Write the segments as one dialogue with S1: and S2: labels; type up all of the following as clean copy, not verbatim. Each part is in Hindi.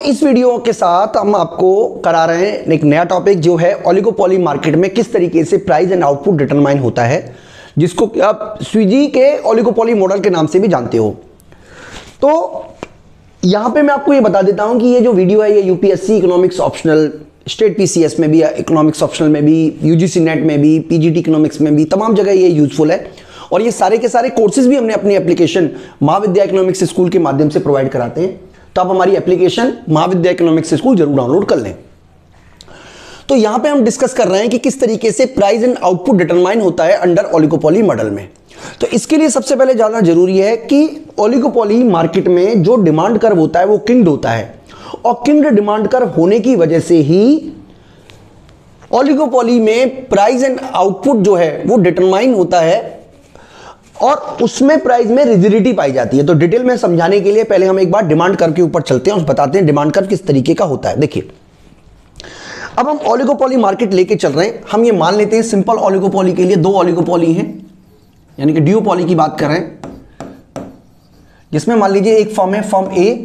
S1: इस वीडियो के साथ हम आपको करा रहे हैं एक नया टॉपिक जो है ओलिगोपोली मार्केट में किस तरीके से प्राइस एंड आउटपुट डिटरमाइन होता है, जिसको आप स्विगी के ओलिगोपोली मॉडल के नाम से भी जानते हो। तो यहां पे मैं आपको ये बता देता हूं कि ये जो वीडियो है ये UPSC economics optional, state PCS में भी, इकोनॉमिक्स ऑप्शनल में भी, यूजीसी नेट में भी, पीजीटी इकोनॉमिक्स में भी, तमाम जगह ये यूजफुल है। और ये सारे के सारे कोर्सेज भी हमने अपनी एप्लीकेशन महाविद्या इकोनॉमिक्स स्कूल के माध्यम से प्रोवाइड कराते हैं। तो आप हमारी एप्लीकेशन महाविद्या इकोनॉमिक्स स्कूल जरूर डाउनलोड कर लें। तो यहां पे हम डिस्कस कर रहे हैं कि किस तरीके से प्राइस एंड आउटपुट डिटरमाइन होता है अंडर ओलिगोपोली मॉडल में। तो इसके लिए सबसे पहले जानना जरूरी है कि ओलिगोपोली मार्केट में जो डिमांड कर्व होता है वो किंग्ड होता है, और किंग्ड डिमांड कर्व होने की वजह से ही ओलिगोपोली में प्राइस एंड आउटपुट जो है वो डिटरमाइन होता है, और उसमें प्राइस में रिजिडिटी पाई जाती है। तो डिटेल में समझाने के लिए पहले हम एक बार डिमांड कर्व के ऊपर चलते हैं और बताते हैं डिमांड कर्व किस तरीके का होता है। देखिए, अब हम ओलिगोपोली मार्केट लेके चल रहे हैं। हम ये मान लेते हैं सिंपल ओलिगोपोली के लिए दो ओलिगोपोली हैं, यानी कि ड्यूओपोली की बात कर रहे हैं, जिसमें मान लीजिए एक फर्म है फर्म ए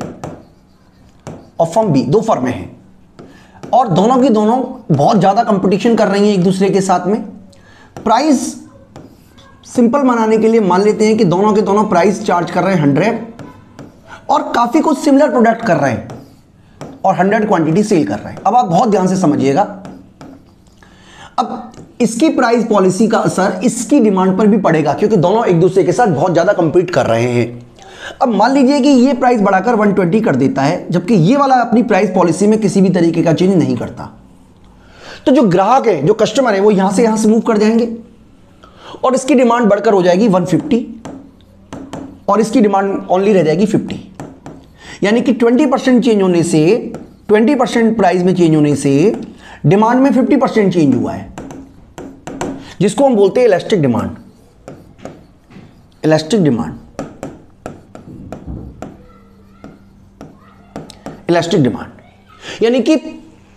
S1: और फर्म बी, दो फर्में हैं और दोनों की दोनों बहुत ज्यादा कंपटीशन कर रही हैं एक दूसरे के साथ में। प्राइस सिंपल बनाने के लिए मान लेते हैं कि दोनों के दोनों प्राइस चार्ज कर रहे हैं 100 और काफी कुछ सिमिलर प्रोडक्ट कर रहे हैं और 100 क्वांटिटी सेल कर रहे हैं। अब आप बहुत ध्यान से समझिएगा, अब इसकी प्राइस पॉलिसी का असर इसकी डिमांड पर भी पड़ेगा, क्योंकि दोनों एक दूसरे के साथ बहुत ज्यादा कंपीट कर रहे हैं। अब मान लीजिए कि ये प्राइस बढ़ाकर 120 कर देता है, जबकि ये वाला अपनी प्राइस पॉलिसी में किसी भी तरीके का चेंज नहीं करता। तो जो ग्राहक है, जो कस्टमर है, वो यहां से मूव कर जाएंगे और इसकी डिमांड बढ़कर हो जाएगी 150 और इसकी डिमांड ओनली रह जाएगी 50। यानी कि 20% चेंज होने से, 20% प्राइस में चेंज होने से डिमांड में 50% चेंज हुआ है, जिसको हम बोलते हैं elastic demand. Elastic demand, elastic demand यानी कि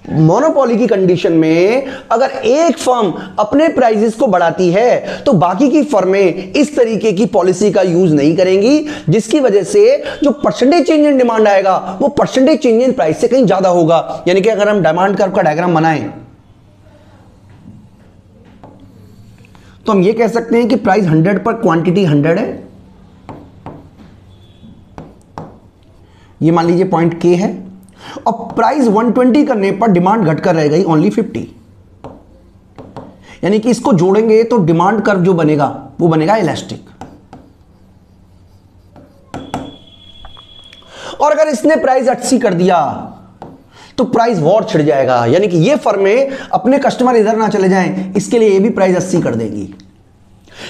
S1: मोनोपोली की कंडीशन में अगर एक फर्म अपने प्राइसेस को बढ़ाती है तो बाकी की फर्में इस तरीके की पॉलिसी का यूज नहीं करेंगी, जिसकी वजह से जो परसेंटेज चेंज इन डिमांड आएगा वो परसेंटेज चेंज इन प्राइस से कहीं ज्यादा होगा। यानी कि अगर हम डिमांड कर्व का डायग्राम बनाएं तो हम ये कह सकते हैं कि प्राइस 100 पर क्वांटिटी 100 है, ये मान लीजिए पॉइंट के है, और प्राइस 120 करने पर डिमांड घटकर रह गई ओनली 50। यानी कि इसको जोड़ेंगे तो डिमांड कर्व जो बनेगा वो बनेगा इलास्टिक। और अगर इसने प्राइस 80 कर दिया तो प्राइस वॉर छिड़ जाएगा, यानी कि ये फर्में अपने कस्टमर इधर ना चले जाएं, इसके लिए ये भी प्राइस 80 कर देंगी,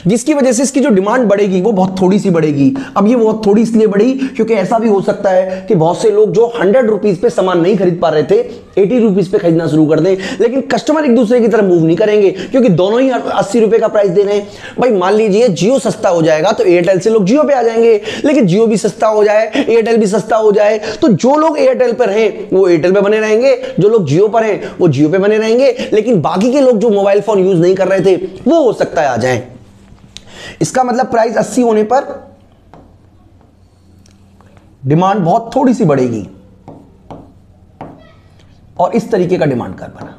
S1: जिसकी वजह से इसकी जो डिमांड बढ़ेगी वो बहुत थोड़ी सी बढ़ेगी। अब ये बहुत थोड़ी इसलिए बढ़ी क्योंकि ऐसा भी हो सकता है कि बहुत से लोग जो 100 रुपीज पे सामान नहीं खरीद पा रहे थे 80 रुपीज पे खरीदना शुरू कर दें, लेकिन कस्टमर एक दूसरे की तरफ मूव नहीं करेंगे क्योंकि दोनों ही 80 रुपए का प्राइस दे रहे हैं। भाई मान लीजिए जियो सस्ता हो जाएगा तो एयरटेल से लोग जियो पे आ जाएंगे, लेकिन जियो भी सस्ता हो जाए, एयरटेल भी सस्ता हो जाए तो जो लोग एयरटेल पर हैं वो एयरटेल पे बने रहेंगे, जो लोग जियो पर हैं वो जियो पे बने रहेंगे, लेकिन बाकी के लोग जो मोबाइल फोन यूज नहीं कर रहे थे वो हो सकता है आ जाए। इसका मतलब प्राइस 80 होने पर डिमांड बहुत थोड़ी सी बढ़ेगी और इस तरीके का डिमांड कर्व बना।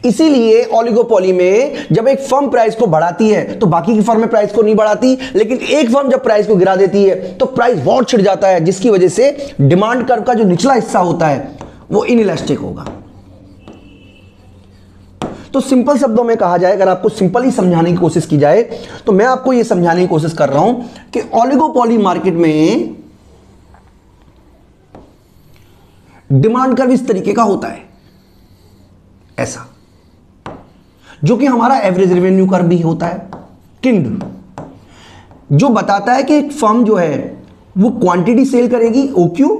S1: इसीलिए ओलिगोपोली में जब एक फर्म प्राइस को बढ़ाती है तो बाकी की फर्म प्राइस को नहीं बढ़ाती, लेकिन एक फर्म जब प्राइस को गिरा देती है तो प्राइस वॉर छिड़ जाता है, जिसकी वजह से डिमांड कर्व का जो निचला हिस्सा होता है वो इनइलास्टिक होगा। तो सिंपल शब्दों में कहा जाए, अगर आपको सिंपल ही समझाने की कोशिश की जाए तो मैं आपको यह समझाने की कोशिश कर रहा हूं कि ओलिगोपोली मार्केट में डिमांड कर्व इस तरीके का होता है, ऐसा, जो कि हमारा एवरेज रेवेन्यू कर्व भी होता है, किंग्ड, जो बताता है कि एक फर्म जो है वो क्वांटिटी सेल करेगी OQ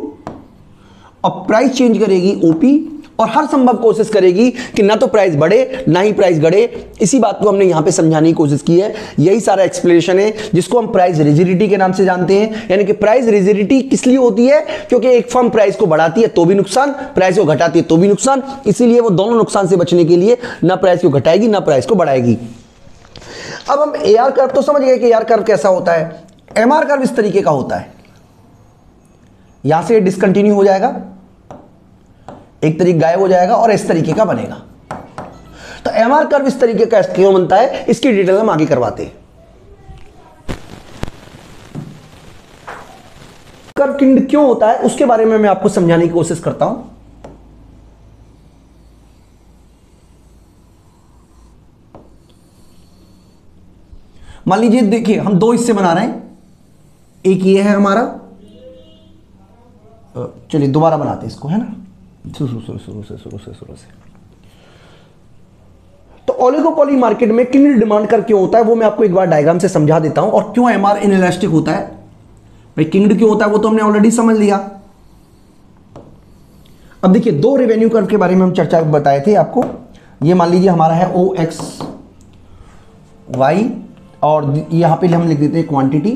S1: और प्राइस चेंज करेगी OP, और हर संभव कोशिश करेगी कि ना तो प्राइस बढ़े ना ही प्राइस घटे। इसी बात को हमने यहां पे समझाने की कोशिश की है। यही सारा एक्सप्लेनेशन है जिसको हम प्राइस रिजिडिटी के नाम से जानते हैं। यानी कि प्राइस रिजिडिटी किस लिए होती है, क्योंकि एक फर्म प्राइस को बढ़ाती है तो भी नुकसान, प्राइस को घटाती है तो भी नुकसान, इसीलिए वो दोनों नुकसान से बचने के लिए ना प्राइस को घटाएगी ना प्राइस को बढ़ाएगी। अब हम AR कर्व तो समझ गए कि AR कर्व कैसा होता है। MR कर्व इस तरीके का होता है। यहां से डिसकंटिन्यू हो जाएगा, एक तरीके गायब हो जाएगा और इस तरीके का बनेगा। तो एमआर कर्व इस तरीके का क्यों बनता है, इसकी डिटेल हम आगे करवाते हैं। कर्व किंड क्यों होता है उसके बारे में मैं आपको समझाने की कोशिश करता हूं। मान लीजिए, देखिए हम दो हिस्से बना रहे हैं, एक ये है हमारा, चलिए दोबारा बनाते हैं इसको, है ना, शुरू से। तो ओलिगोपॉली मार्केट में किंग डिमांड कर क्यों होता है वो मैं आपको एक बार डायग्राम से समझा देता हूं, और क्यों एमआर इनइलास्टिक होता है। भाई किंग क्यों होता है वो तो हमने ऑलरेडी समझ लिया। अब देखिए दो रेवेन्यू कर्व के बारे में हम चर्चा बताए थे आपको। ये मान लीजिए हमारा है ओ एक्स वाई, और यहां पे हम लिख देते हैं क्वांटिटी,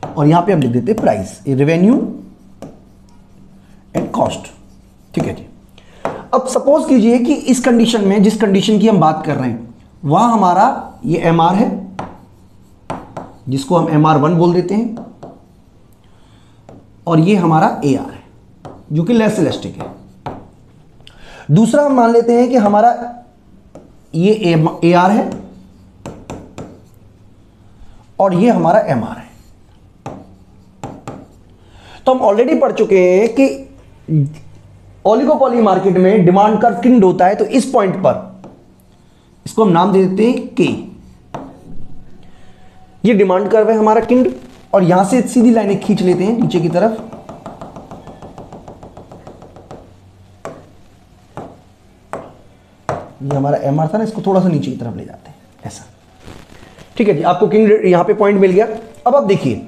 S1: और यहां पे हम लिख देते हैं प्राइस, रेवेन्यू एंड कॉस्ट। ठीक है जी। अब सपोज कीजिए कि इस कंडीशन में, जिस कंडीशन की हम बात कर रहे हैं, वहां हमारा ये एमआर है, जिसको हम MR1 बोल देते हैं, और ये हमारा AR है जो कि लेस इलास्टिक है। दूसरा हम मान लेते हैं कि हमारा ये AR है और ये हमारा MR है। तो हम ऑलरेडी पढ़ चुके हैं कि ओलिगोपॉली मार्केट में डिमांड कर्व किंड होता है। तो इस पॉइंट पर इसको हम नाम दे देते हैं K। ये डिमांड कर्व है हमारा किंड, और यहां से सीधी लाइनें खींच लेते हैं नीचे की तरफ। ये हमारा MR था ना, इसको थोड़ा सा नीचे की तरफ ले जाते हैं ऐसा। ठीक है जी, आपको किंग यहां पे पॉइंट मिल गया। अब आप देखिए,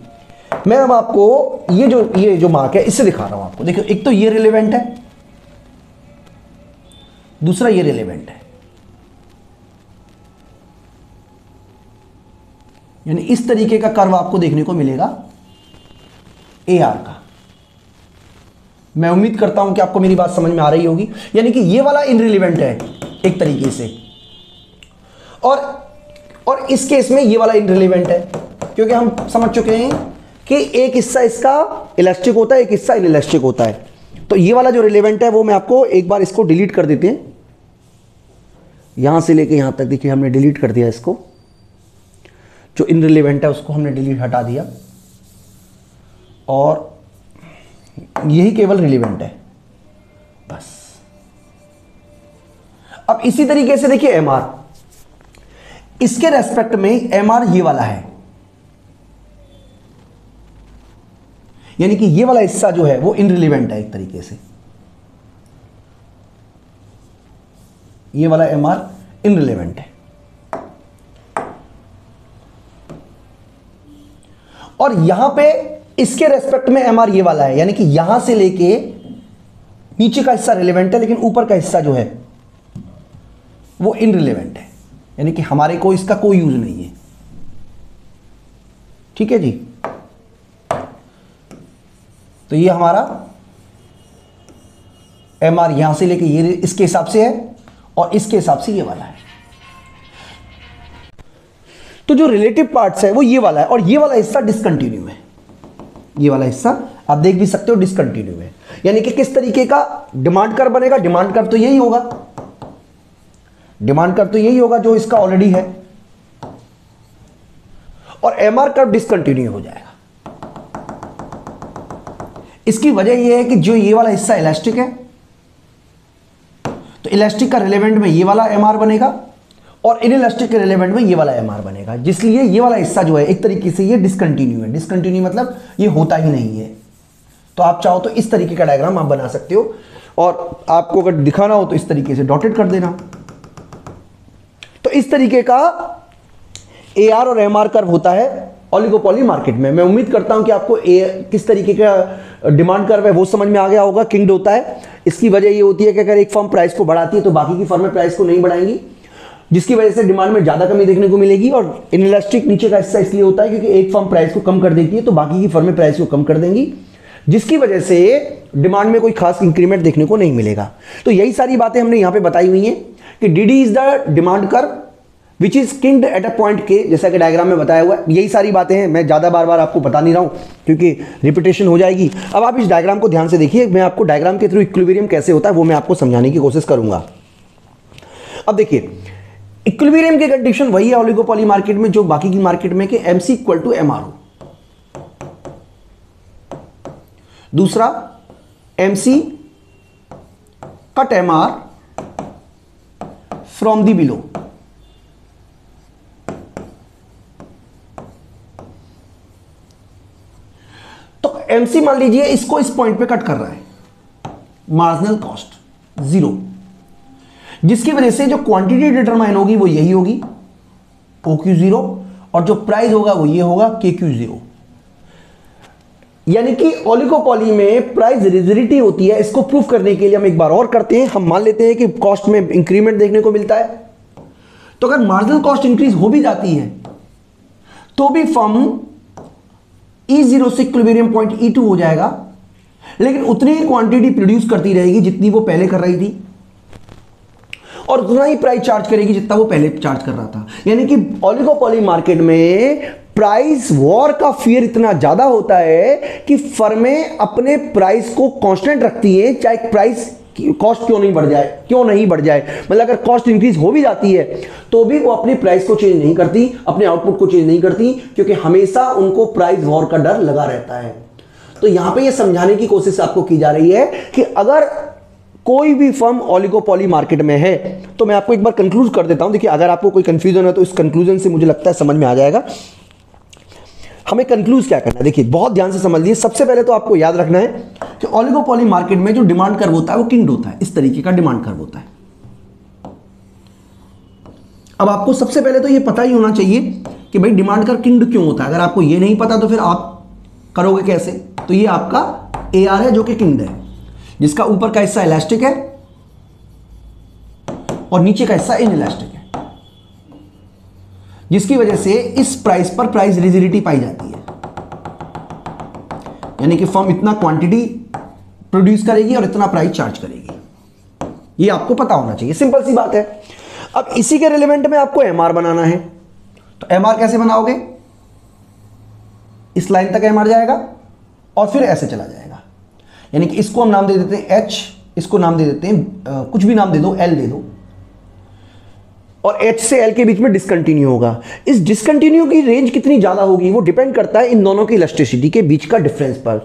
S1: मैं अब आपको ये जो मार्क है इससे दिखा रहा हूं आपको। देखिए एक तो ये रिलेवेंट है, दूसरा ये रिलेवेंट है, यानी इस तरीके का कर्व आपको देखने को मिलेगा AR का। मैं उम्मीद करता हूं कि आपको मेरी बात समझ में आ रही होगी। यानी कि ये वाला इनरिलेवेंट है एक तरीके से, और इस केस में ये वाला इनरिलेवेंट है, क्योंकि हम समझ चुके हैं कि एक हिस्सा इसका इलास्टिक होता है, एक हिस्सा इनइलास्टिक होता है। तो ये वाला जो रिलेवेंट है वो मैं आपको एक बार इसको डिलीट कर देते हैं, यहां से लेके यहां तक। देखिए हमने डिलीट कर दिया इसको, जो इनरिलेवेंट है उसको हमने डिलीट हटा दिया, और यही केवल रिलेवेंट है बस। अब इसी तरीके से देखिए MR, इसके रेस्पेक्ट में MR ये वाला है, यानी कि ये वाला हिस्सा जो है वो इनरिलेवेंट है एक तरीके से। ये वाला MR इनरिलेवेंट है, और यहां पे इसके रेस्पेक्ट में MR ये वाला है, यानी कि यहां से लेके नीचे का हिस्सा रिलेवेंट है, लेकिन ऊपर का हिस्सा जो है वो इनरिलेवेंट है, यानी कि हमारे को इसका कोई यूज नहीं है। ठीक है जी। तो ये हमारा MR यहां से लेके ये इसके हिसाब से है, और इसके हिसाब से ये वाला है। तो जो रिलेटिव पार्ट्स है वो ये वाला है, और ये वाला हिस्सा डिसकंटिन्यू है। ये वाला हिस्सा आप देख भी सकते हो डिसकंटिन्यू है। यानी कि किस तरीके का डिमांड कर्व बनेगा, डिमांड कर्व तो यही होगा, डिमांड कर्व तो यही होगा जो इसका ऑलरेडी है, और MR कर्व डिसकंटिन्यू हो जाएगा। इसकी वजह यह है कि जो ये वाला हिस्सा इलास्टिक है, तो इलास्टिक का रिलेवेंट में ये वाला MR बनेगा, और इनइलास्टिक के रिलेवेंट में ये वाला MR बनेगा, जिसलिए ये वाला हिस्सा जो है एक तरीके से ये डिसकंटिन्यू है। डिसकंटिन्यू मतलब ये होता ही नहीं है। तो आप चाहो तो इस तरीके का डायग्राम आप बना सकते हो, और आपको अगर दिखाना हो तो इस तरीके से डॉटेड कर देना। तो इस तरीके का AR और MR कर्व होता है ओलिगोपॉली मार्केट में। मैं उम्मीद करता हूं कि आपको किस तरीके का डिमांड कर्व है वो समझ में आ गया होगा। किंग्ड होता है, इसकी वजह ये होती है कि अगर एक फर्म प्राइस को बढ़ाती है तो बाकी की फर्में प्राइस को नहीं बढ़ाएंगी, जिसकी वजह से डिमांड में ज्यादा कमी देखने को मिलेगी। और इनइलास्टिक नीचे का हिस्सा इसलिए होता है क्योंकि एक फर्म प्राइस को कम कर देती है तो बाकी की फर्में प्राइस को कम कर देंगी, जिसकी वजह से डिमांड में कोई खास इंक्रीमेंट देखने को नहीं मिलेगा। तो यही सारी बातें हमने यहां पे बताई हुई हैं कि DD is the demand curve which is kind at a point के, जैसा कि डायग्राम में बताया हुआ है। यही सारी बातें हैं, मैं ज़्यादा बार बार आपको बता नहीं रहा हूँ क्योंकि रिपीटेशन हो जाएगी। अब आप इस डायग्राम को ध्यान से देखिए, मैं आपको डायग्राम के थ्रू इक्विलिब्रियम कैसे होता है वो मैं आपको समझाने की कोशिश करूंगा। अब देखिए, इक्विलिब्रियम की कंडीशन वही है ओलिगोपॉली मार्केट में जो बाकी की मार्केट में, कि MC इक्वल टू MR हो। दूसरा, MC cut MR from the below. तो MC मान लीजिए इसको इस पॉइंट पे कट कर रहा है, मार्जिनल कॉस्ट 0, जिसकी वजह से जो क्वांटिटी डिटरमाइन होगी वो यही होगी OQ0, और जो प्राइस होगा वो ये होगा KQ0। यानी कि ओलिगोपॉली में प्राइस रिजिडिटी होती है। इसको प्रूफ करने के लिए हम एक बार और करते हैं। हम मान लेते हैं कि कॉस्ट में इंक्रीमेंट देखने को मिलता है, तो अगर मार्जिनल कॉस्ट इंक्रीज हो भी जाती है तो भी फर्म E0 से इक्विलिब्रियम पॉइंट E2 हो जाएगा, लेकिन उतनी ही क्वांटिटी प्रोड्यूस करती रहेगी जितनी वो पहले कर रही थी, और उतना ही प्राइस चार्ज करेगी जितना वो पहले चार्ज कर रहा था। यानी कि ओलिगोपॉली मार्केट में प्राइस वॉर का फियर इतना ज्यादा होता है कि फर्में अपने प्राइस को कांस्टेंट रखती है, चाहे प्राइस कॉस्ट क्यों नहीं बढ़ जाए। मतलब अगर कॉस्ट इंक्रीज हो भी जाती है तो भी वो अपनी प्राइस को चेंज नहीं करती, अपने आउटपुट को चेंज नहीं करती, क्योंकि हमेशा उनको प्राइस वॉर का डर लगा रहता है। तो यहां पे ये समझाने की कोशिश आपको की जा रही है कि अगर कोई भी फर्म ओलिगोपॉली मार्केट में है, तो मैं आपको एक बार कंक्लूड कर देता हूं। देखिए, अगर आपको कोई कंफ्यूजन है तो इस कंक्लूजन से मुझे लगता है समझ में आ जाएगा हमें कंक्लूज क्या करना है। देखिए, बहुत ध्यान से समझ लीजिए। सबसे पहले तो आपको याद रखना है कि ओलिगोपॉली मार्केट में जो डिमांड कर्व होता है वो किंड होता है, इस तरीके का डिमांड कर्व होता है। अब आपको सबसे पहले तो ये पता ही होना चाहिए कि भाई डिमांड कर्व किंड क्यों होता है। अगर आपको ये नहीं पता तो फिर आप करोगे कैसे? तो ये आपका AR है जो कि किंड है, जिसका ऊपर का हिस्सा इलास्टिक है और नीचे का हिस्सा इनइलास्टिक है, जिसकी वजह से इस प्राइस पर प्राइस रिजिडिटी पाई जाती है। यानी कि फर्म इतना क्वांटिटी प्रोड्यूस करेगी और इतना प्राइस चार्ज करेगी। ये आपको पता होना चाहिए, सिंपल सी बात है। अब इसी के रिलेवेंट में आपको MR बनाना है, तो MR कैसे बनाओगे? इस लाइन तक MR जाएगा और फिर ऐसे चला जाएगा। यानी कि इसको हम नाम दे देते हैं H, इसको नाम दे देते हैं कुछ भी नाम दे दो, L दे दो, और H से L के बीच में डिसकंटिन्यू होगा। इस डिसकंटिन्यू की रेंज कितनी ज्यादा होगी वो डिपेंड करता है इन दोनों की इलास्टिसिटी के बीच का डिफरेंस पर।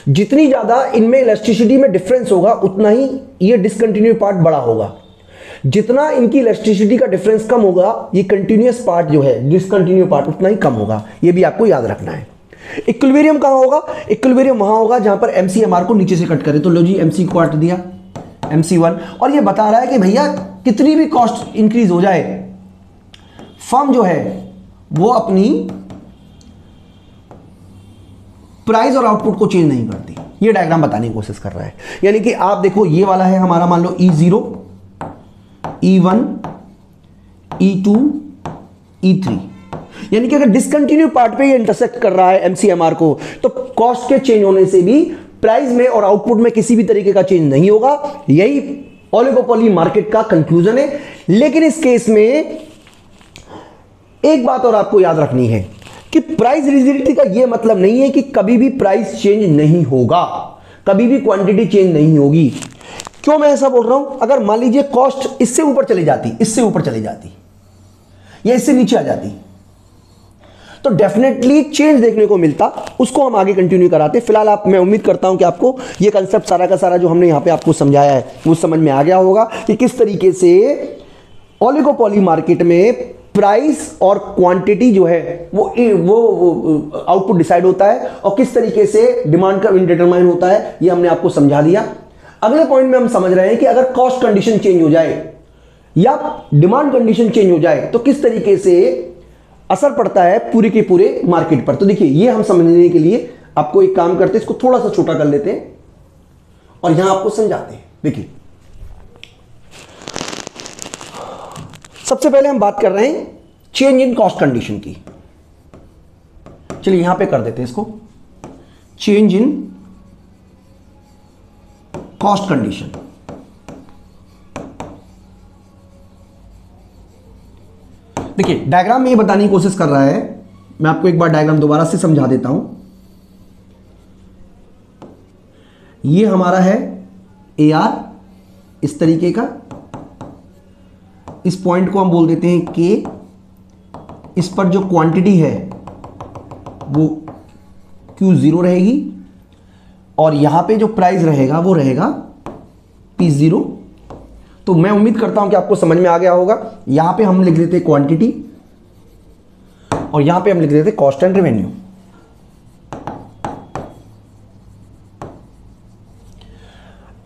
S1: जितनी ज्यादा इनमें इलास्टिसिटी में डिफरेंस होगा उतना ही ये डिसकंटिन्यू पार्ट बड़ा होगा। जितना इनकी इलास्टिसिटी का डिफरेंस कम होगा, ये कंटिन्यूअस पार्ट जो है डिसकंटिन्यू पार्ट उतना ही कम होगा। ये भी आपको याद रखना है। इक्विलिब्रियम कहां होगा? इक्विलिब्रियम वहां होगा जहां पर MC MR को नीचे से कट करे। तो लो जी, MC को काट दिया, MC1, और ये बता रहा है कि भैया कितनी भी कॉस्ट इंक्रीज हो जाए, फर्म जो है वो अपनी प्राइस और आउटपुट को चेंज नहीं करती। ये डायग्राम बताने की कोशिश कर रहा है। यानी कि आप देखो, ये वाला है हमारा, मान लो E0, E1, E2, E3। यानी कि अगर डिसकंटिन्यू पार्ट पे ये इंटरसेक्ट कर रहा है MC MR को, तो कॉस्ट के चेंज होने से भी प्राइस में और आउटपुट में किसी भी तरीके का चेंज नहीं होगा। यही ओलिगोपॉली मार्केट का कंक्लूजन है। लेकिन इस केस में एक बात और आपको याद रखनी है कि प्राइस रिजिडिटी का यह मतलब नहीं है कि कभी भी प्राइस चेंज नहीं होगा, कभी भी क्वांटिटी चेंज नहीं होगी। क्यों मैं ऐसा बोल रहा हूं? अगर मान लीजिए कॉस्ट इससे ऊपर चली जाती, इससे ऊपर चली जाती या इससे नीचे आ जाती, तो डेफिनेटली चेंज देखने को मिलता। उसको हम आगे कंटिन्यू कराते। फिलहाल आप, मैं उम्मीद करता हूं कि आपको ये कंसेप्ट सारा का सारा जो हमने यहां पे आपको समझाया है वो समझ में आ गया होगा कि किस तरीके से ओलिगोपॉली मार्केट में प्राइस और क्वांटिटी जो है वो आउटपुट डिसाइड होता है, और किस तरीके से डिमांड का डिटरमाइन होता है, ये हमने आपको समझा दिया। अगले पॉइंट में हम समझ रहे हैं कि अगर कॉस्ट कंडीशन चेंज हो जाए या डिमांड कंडीशन चेंज हो जाए तो किस तरीके से असर पड़ता है पूरे के पूरे मार्केट पर। तो देखिए, ये हम समझने के लिए आपको एक काम करते हैं, इसको थोड़ा सा छोटा कर लेते हैं और यहां आपको समझाते हैं। देखिए, सबसे पहले हम बात कर रहे हैं चेंज इन कॉस्ट कंडीशन की। चलिए यहां पे कर देते हैं इसको, चेंज इन कॉस्ट देखिए डायग्राम में ये बताने की कोशिश कर रहा है, मैं आपको एक बार डायग्राम दोबारा से समझा देता हूं। ये हमारा है AR इस तरीके का, इस पॉइंट को हम बोल देते हैं K, इस पर जो क्वांटिटी है वो Q0 रहेगी और यहां पे जो प्राइस रहेगा वो रहेगा P0। तो मैं उम्मीद करता हूं कि आपको समझ में आ गया होगा। यहां पे हम लिख देते क्वांटिटी और यहां पे हम लिख देते कॉस्ट एंड रेवेन्यू।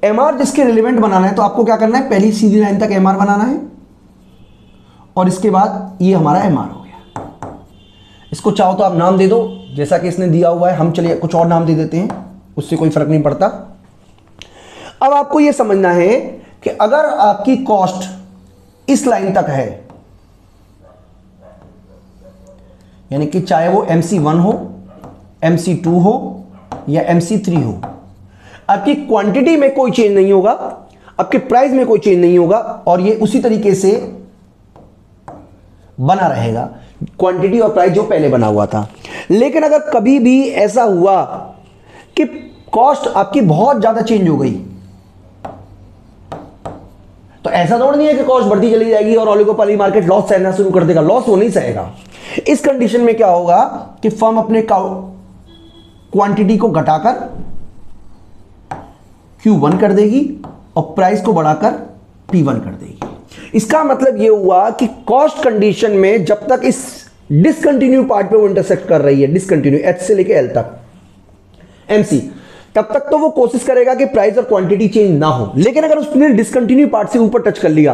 S1: MR जिसके रिलेवेंट बनाना है तो आपको क्या करना है, पहली सीधी लाइन तक MR बनाना है और इसके बाद ये हमारा MR हो गया। इसको चाहो तो आप नाम दे दो जैसा कि इसने दिया हुआ है, हम चलिए कुछ और नाम दे देते हैं, उससे कोई फर्क नहीं पड़ता। अब आपको यह समझना है कि अगर आपकी कॉस्ट इस लाइन तक है, यानी कि चाहे वो MC1 हो, MC2 हो या MC3 हो, आपकी क्वांटिटी में कोई चेंज नहीं होगा, आपके प्राइस में कोई चेंज नहीं होगा और ये उसी तरीके से बना रहेगा, क्वांटिटी और प्राइस जो पहले बना हुआ था। लेकिन अगर कभी भी ऐसा हुआ कि कॉस्ट आपकी बहुत ज्यादा चेंज हो गई, तो ऐसा तो नहीं है कि कॉस्ट बढ़ती चली जाएगी और ओलिगोपॉली मार्केट लॉस सहना शुरू कर देगा, लॉस वो नहीं सहेगा। इस कंडीशन में क्या होगा कि फर्म अपने क्वांटिटी को घटाकर Q1 कर देगी और प्राइस को बढ़ाकर P1 कर देगी। इसका मतलब यह हुआ कि कॉस्ट कंडीशन में जब तक इस डिसकंटिन्यू पार्ट पे वो इंटरसेक्ट कर रही है, डिसकंटिन्यू H से लेके L तक MC, तब तक तो वो कोशिश करेगा कि प्राइस और क्वांटिटी चेंज ना हो। लेकिन अगर उसने डिसकंटिन्यू पार्ट से ऊपर टच कर लिया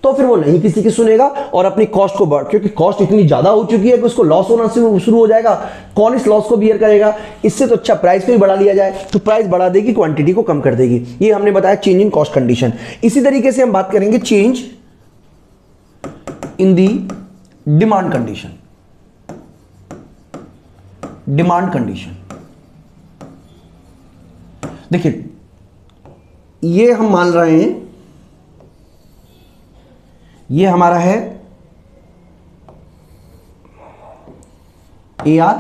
S1: तो फिर वो नहीं किसी की सुनेगा और अपनी कॉस्ट को बढ़, क्योंकि कॉस्ट इतनी ज्यादा हो चुकी है कि उसको लॉस होना शुरू हो जाएगा। कौन इस लॉस को बियर करेगा? इससे तो अच्छा प्राइस को ही बढ़ा लिया जाए। तो प्राइस बढ़ा देगी, क्वांटिटी को कम कर देगी। ये हमने बताया चेंज इन कॉस्ट कंडीशन। इसी तरीके से हम बात करेंगे change in the demand condition. Demand condition देखिए, ये हम मान रहे हैं ये हमारा है AR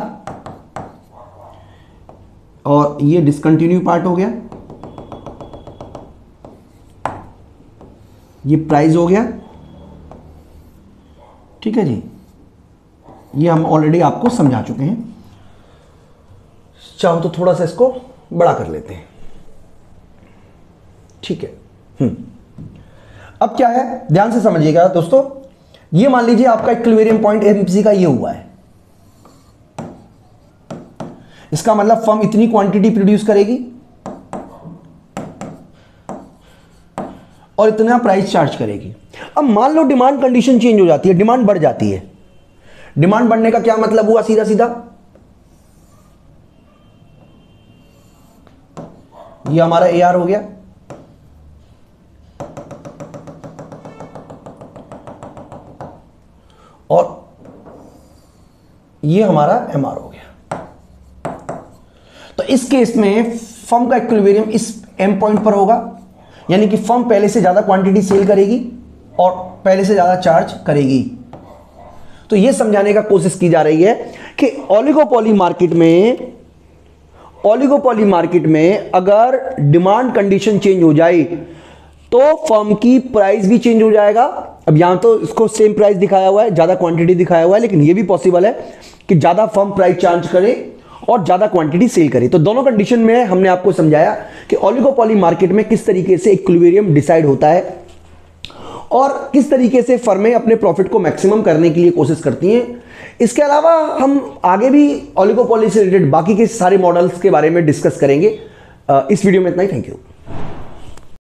S1: और ये डिसकंटिन्यू पार्ट हो गया, ये प्राइस हो गया, ठीक है जी। ये हम ऑलरेडी आपको समझा चुके हैं। चाहो तो थोड़ा सा इसको बड़ा कर लेते हैं, ठीक है। अब क्या है, ध्यान से समझिएगा दोस्तों। ये मान लीजिए आपका इक्विलिब्रियम पॉइंट एमपीसी का ये हुआ है। इसका मतलब फर्म इतनी क्वांटिटी प्रोड्यूस करेगी और इतना प्राइस चार्ज करेगी। अब मान लो डिमांड कंडीशन चेंज हो जाती है, डिमांड बढ़ जाती है। डिमांड बढ़ने का क्या मतलब हुआ? सीधा सीधा ये हमारा AR हो गया और ये हमारा MR हो गया। तो इस केस में फर्म का इक्विलिब्रियम इस M पॉइंट पर होगा, यानी कि फर्म पहले से ज्यादा क्वांटिटी सेल करेगी और पहले से ज्यादा चार्ज करेगी। तो यह समझाने का कोशिश की जा रही है कि ओलिगोपॉली मार्केट में अगर डिमांड कंडीशन चेंज हो जाए तो फर्म की प्राइस भी चेंज हो जाएगा। अब यहां तो इसको सेम प्राइस दिखाया हुआ है, ज्यादा क्वांटिटी दिखाया हुआ है, लेकिन यह भी पॉसिबल है कि ज्यादा फर्म प्राइस चार्ज करे और ज्यादा क्वांटिटी सेल करे। तो दोनों कंडीशन में हमने आपको समझाया कि ओलिगोपॉली मार्केट में किस तरीके से इक्विलिब्रियम डिसाइड होता है और किस तरीके से फर्में अपने प्रॉफिट को मैक्सिमम करने के लिए कोशिश करती हैं। इसके अलावा हम आगे भी ओलिगोपॉली से रिलेटेड बाकी के सारे मॉडल्स के बारे में डिस्कस करेंगे। इस वीडियो में इतना ही। Thank you.